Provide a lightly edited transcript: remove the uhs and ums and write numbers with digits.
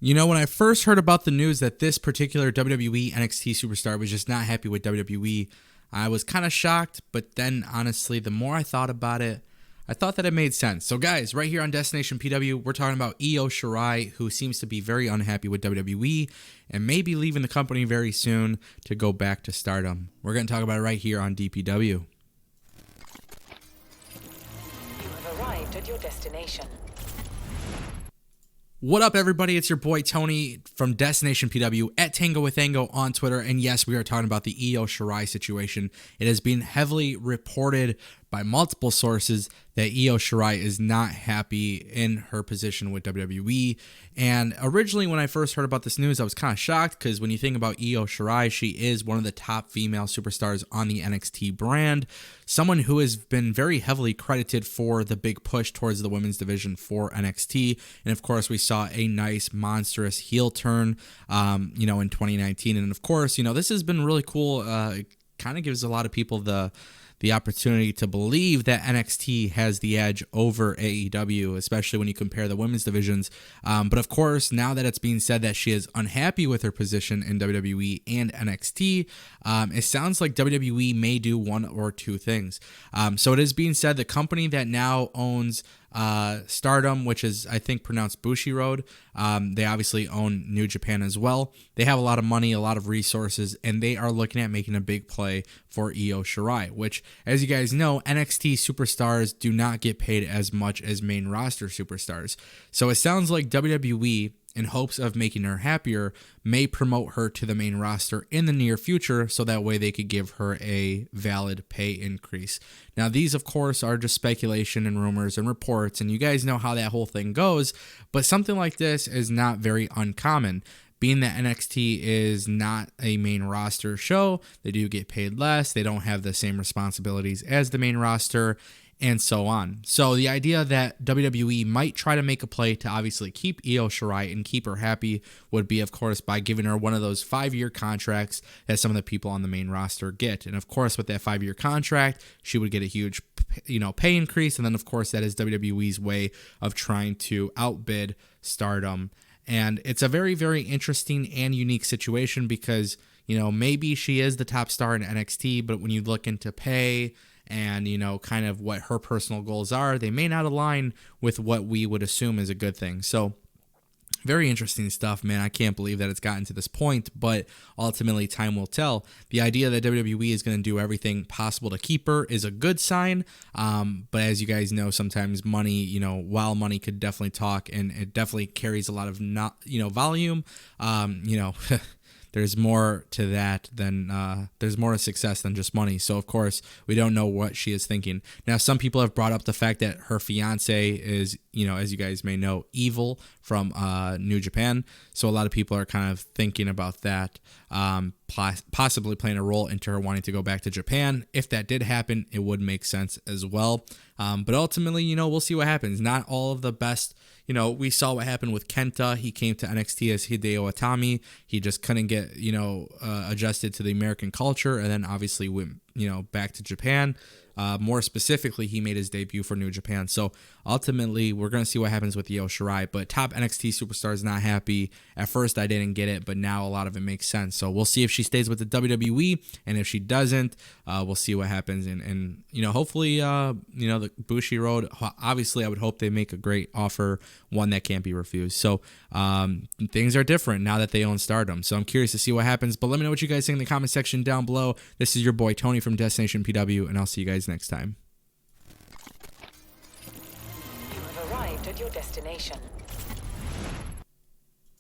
You know, when I first heard about the news that this particular WWE NXT superstar was just not happy with WWE, I was kind of shocked, but then honestly, the more I thought about it, I thought that it made sense. So guys, right here on Destination PW, we're talking about Io Shirai, who seems to be very unhappy with WWE and may be leaving the company very soon to go back to Stardom. We're going to talk about it right here on DPW. You have arrived at your destination. What up, everybody? It's your boy Tony from Destination PW at Tango with Ango on Twitter. And yes, we are talking about the Io Shirai situation. It has been heavily reported by multiple sources that Io Shirai is not happy in her position with WWE. And originally, when I first heard about this news, I was kind of shocked because when you think about Io Shirai, she is one of the top female superstars on the NXT brand, someone who has been very heavily credited for the big push towards the women's division for NXT. And of course, we saw a nice, monstrous heel turn, in 2019. And of course, this has been really cool. It kind of gives a lot of people the opportunity to believe that NXT has the edge over AEW, especially when you compare the women's divisions. But of course, now that it's being said that she is unhappy with her position in WWE and NXT, it sounds like WWE may do one or two things. So it is being said the company that now owns Stardom, which is I think pronounced Bushiroad, they obviously own New Japan as well. They have a lot of money, a lot of resources, and they are looking at making a big play for Io Shirai, which, as you guys know, NXT superstars do not get paid as much as main roster superstars. So it sounds like WWE, in hopes of making her happier, may promote her to the main roster in the near future so that way they could give her a valid pay increase. Now, these, of course, are just speculation and rumors and reports, and you guys know how that whole thing goes, but something like this is not very uncommon. Being that NXT is not a main roster show, they do get paid less, they don't have the same responsibilities as the main roster, and so on. So the idea that WWE might try to make a play to obviously keep Io Shirai and keep her happy would be, of course, by giving her one of those 5-year contracts that some of the people on the main roster get. And of course, with that 5-year contract, she would get a huge, pay increase. And then, of course, that is WWE's way of trying to outbid Stardom. And it's a very, very interesting and unique situation because, maybe she is the top star in NXT, but when you look into pay and, kind of what her personal goals are, they may not align with what we would assume is a good thing. So very interesting stuff, man. I can't believe that it's gotten to this point, but ultimately time will tell. The idea that WWE is going to do everything possible to keep her is a good sign. But as you guys know, sometimes money, while money could definitely talk and it definitely carries a lot of, volume, there's more to that than there's more to success than just money. So of course we don't know what she is thinking. Now, some people have brought up the fact that her fiance is, as you guys may know, Evil from New Japan. So a lot of people are kind of thinking about that, possibly playing a role into her wanting to go back to Japan. If that did happen, it would make sense as well. But ultimately, we'll see what happens. Not all of the best. We saw what happened with Kenta. He came to NXT as Hideo Itami. He just couldn't get, adjusted to the American culture, and then obviously went, back to Japan. More specifically, he made his debut for New Japan. So ultimately, we're going to see what happens with Io Shirai. But top NXT superstar is not happy. At first, I didn't get it, but now a lot of it makes sense. So we'll see if she stays with the WWE, and if she doesn't, we'll see what happens. And hopefully, the Bushiroad. Obviously, I would hope they make a great offer, one that can't be refused. So things are different now that they own Stardom. So I'm curious to see what happens. But let me know what you guys think in the comment section down below. This is your boy Tony from Destination PW, and I'll see you guys next time. You have arrived at your destination.